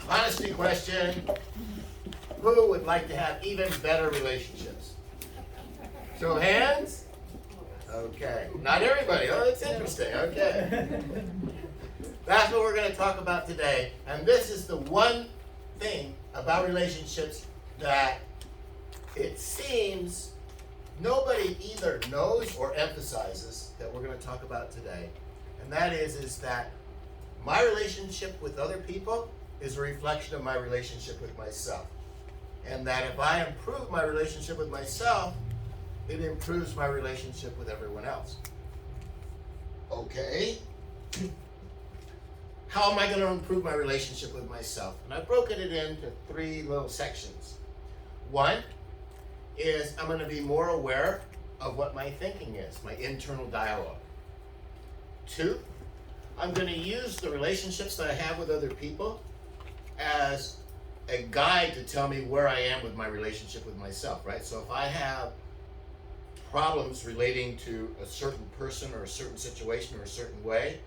Honesty question. Who would like to have even better relationships? Show of hands? Okay. Not everybody. Oh, that's interesting. Okay. That's what we're going to talk about today. And this is the one thing about relationships that it seems nobody either knows or emphasizes that we're going to talk about today. And that is that my relationship with other people is a reflection of my relationship with myself. And that if I improve my relationship with myself, it improves my relationship with everyone else. Okay. How am I going to improve my relationship with myself? And I've broken it into 3 little sections. 1 is I'm going to be more aware of what my thinking is, my internal dialogue. 2, I'm going to use the relationships that I have with other people as a guide to tell me where I am with my relationship with myself, right? So if I have problems relating to a certain person or a certain situation or a certain way,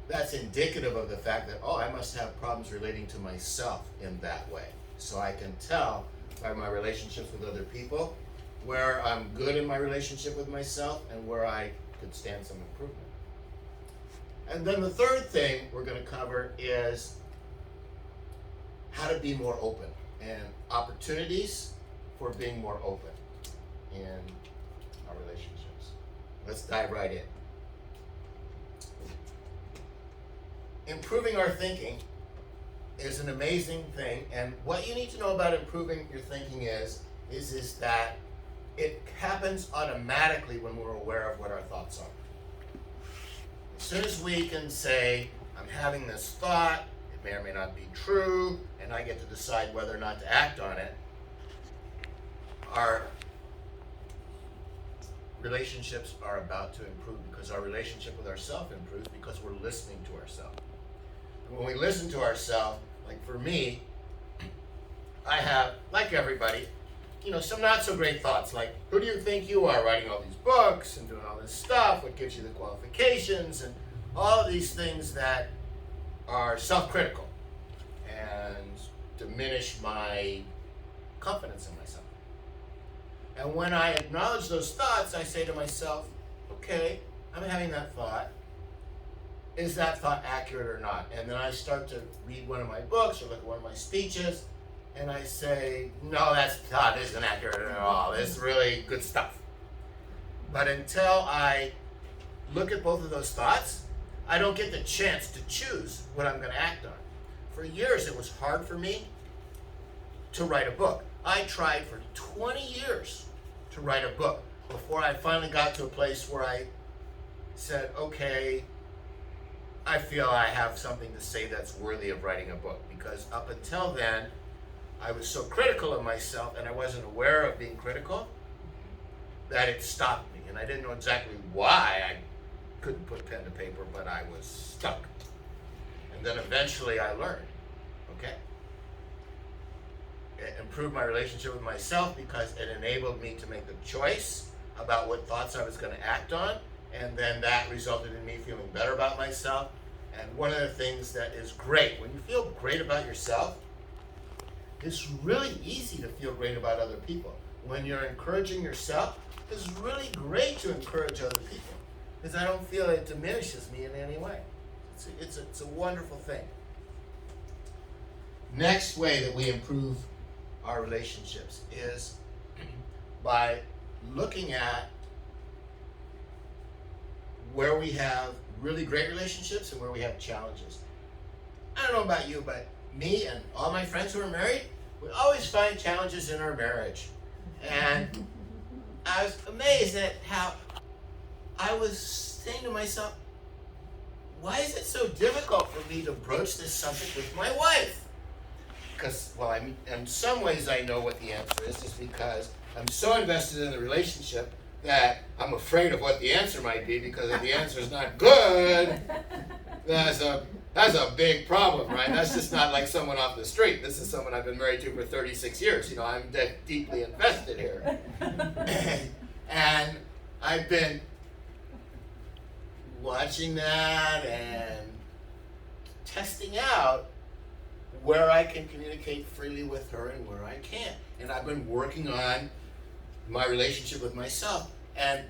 that's indicative of the fact that, I must have problems relating to myself in that way. So I can tell by my relationships with other people where I'm good in my relationship with myself and where I could stand some improvement. And then the third thing we're going to cover is how to be more open and opportunities for being more open in our relationships. Let's dive right in. Improving our thinking is an amazing thing, and what you need to know about improving your thinking is that it happens automatically when we're aware of what our thoughts are. As soon as we can say, I'm having this thought, it may or may not be true, and I get to decide whether or not to act on it, our relationships are about to improve because our relationship with ourselves improves because we're listening to ourselves. And when we listen to ourselves, like for me, I have, like everybody, some not so great thoughts, like, who do you think you are writing all these books and doing all this stuff? What gives you the qualifications? And all of these things that are self-critical and diminish my confidence in myself. And when I acknowledge those thoughts, I say to myself, okay, I'm having that thought. Is that thought accurate or not? And then I start to read one of my books or look at one of my speeches, and I say, no, that thought isn't accurate at all. It's really good stuff. But until I look at both of those thoughts, I don't get the chance to choose what I'm going to act on. For years, it was hard for me to write a book. I tried for 20 years to write a book before I finally got to a place where I said, okay, I feel I have something to say that's worthy of writing a book. Because up until then, I was so critical of myself and I wasn't aware of being critical that it stopped me. And I didn't know exactly why I couldn't put pen to paper, but I was stuck. And then eventually I learned, okay? It improved my relationship with myself because it enabled me to make the choice about what thoughts I was going to act on, and then that resulted in me feeling better about myself. And one of the things that is great, when you feel great about yourself, it's really easy to feel great about other people. When you're encouraging yourself, it's really great to encourage other people because I don't feel it diminishes me in any way. It's a wonderful thing. Next way that we improve our relationships is by looking at where we have really great relationships and where we have challenges. I don't know about you, but me and all my friends who are married, we always find challenges in our marriage. And I was amazed at how I was saying to myself, why is it so difficult for me to broach this subject with my wife? Because, well, in some ways I know what the answer is because I'm so invested in the relationship that I'm afraid of what the answer might be, because if the answer is not good, that's a big problem, right? That's just not like someone off the street. This is someone I've been married to for 36 years. I'm deeply invested here. And I've been watching that and testing out where I can communicate freely with her and where I can't. And I've been working on my relationship with myself. And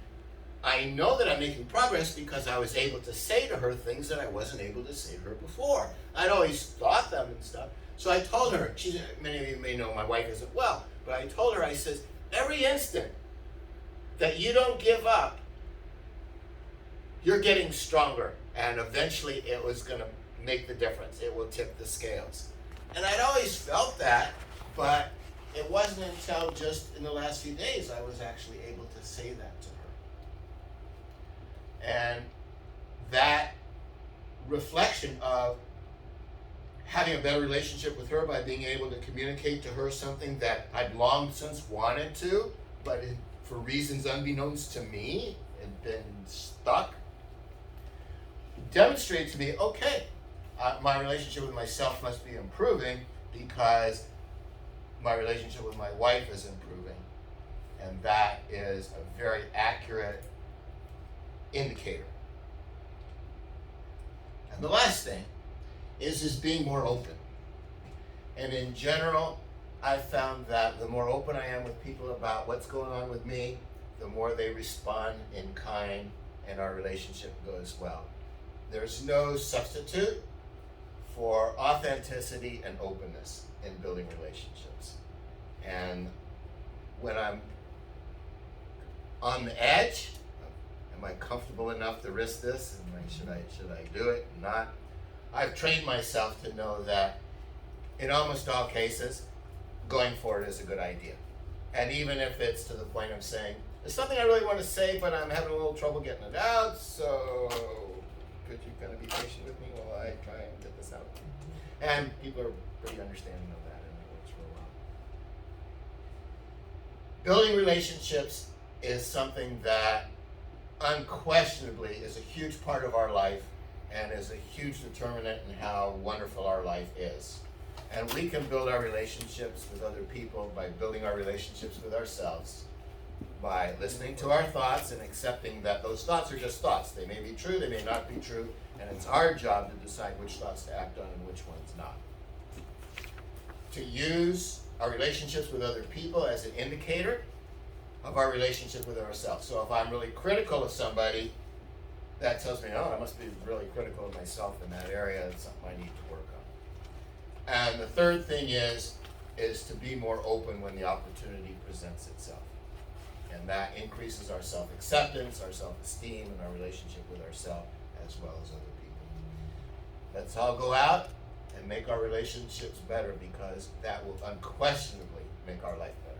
I know that I'm making progress because I was able to say to her things that I wasn't able to say to her before. I'd always thought them and stuff. So I told her, many of you may know my wife isn't well, but I told her, I says, every instant that you don't give up, you're getting stronger. And eventually it was going to make the difference. It will tip the scales. And I'd always felt that, but it wasn't until just in the last few days I was actually able to say that to her. And that reflection of having a better relationship with her by being able to communicate to her something that I'd long since wanted to, but for reasons unbeknownst to me, had been stuck, demonstrated to me, okay, my relationship with myself must be improving because my relationship with my wife is improving. And that is a very accurate indicator. And the last thing is being more open. And in general, I've found that the more open I am with people about what's going on with me, the more they respond in kind and our relationship goes well. There's no substitute for authenticity and openness in building relationships. And when I'm on the edge, am I comfortable enough to risk this? Should I do it? Not. I've trained myself to know that in almost all cases, going for it is a good idea. And even if it's to the point of saying, there's something I really want to say, but I'm having a little trouble getting it out, so could you kind of be patient with me while I try and get this out? And people are pretty understanding of that, and it works real well. Building relationships is something that unquestionably is a huge part of our life and is a huge determinant in how wonderful our life is. And we can build our relationships with other people by building our relationships with ourselves, by listening to our thoughts and accepting that those thoughts are just thoughts. They may be true, they may not be true, and it's our job to decide which thoughts to act on and which ones not. To use our relationships with other people as an indicator of our relationship with ourselves. So if I'm really critical of somebody, that tells me, oh, I must be really critical of myself in that area. It's something I need to work on. And the third thing is to be more open when the opportunity presents itself. And that increases our self-acceptance, our self-esteem, and our relationship with ourselves as well as other people. Let's all go out and make our relationships better, because that will unquestionably make our life better.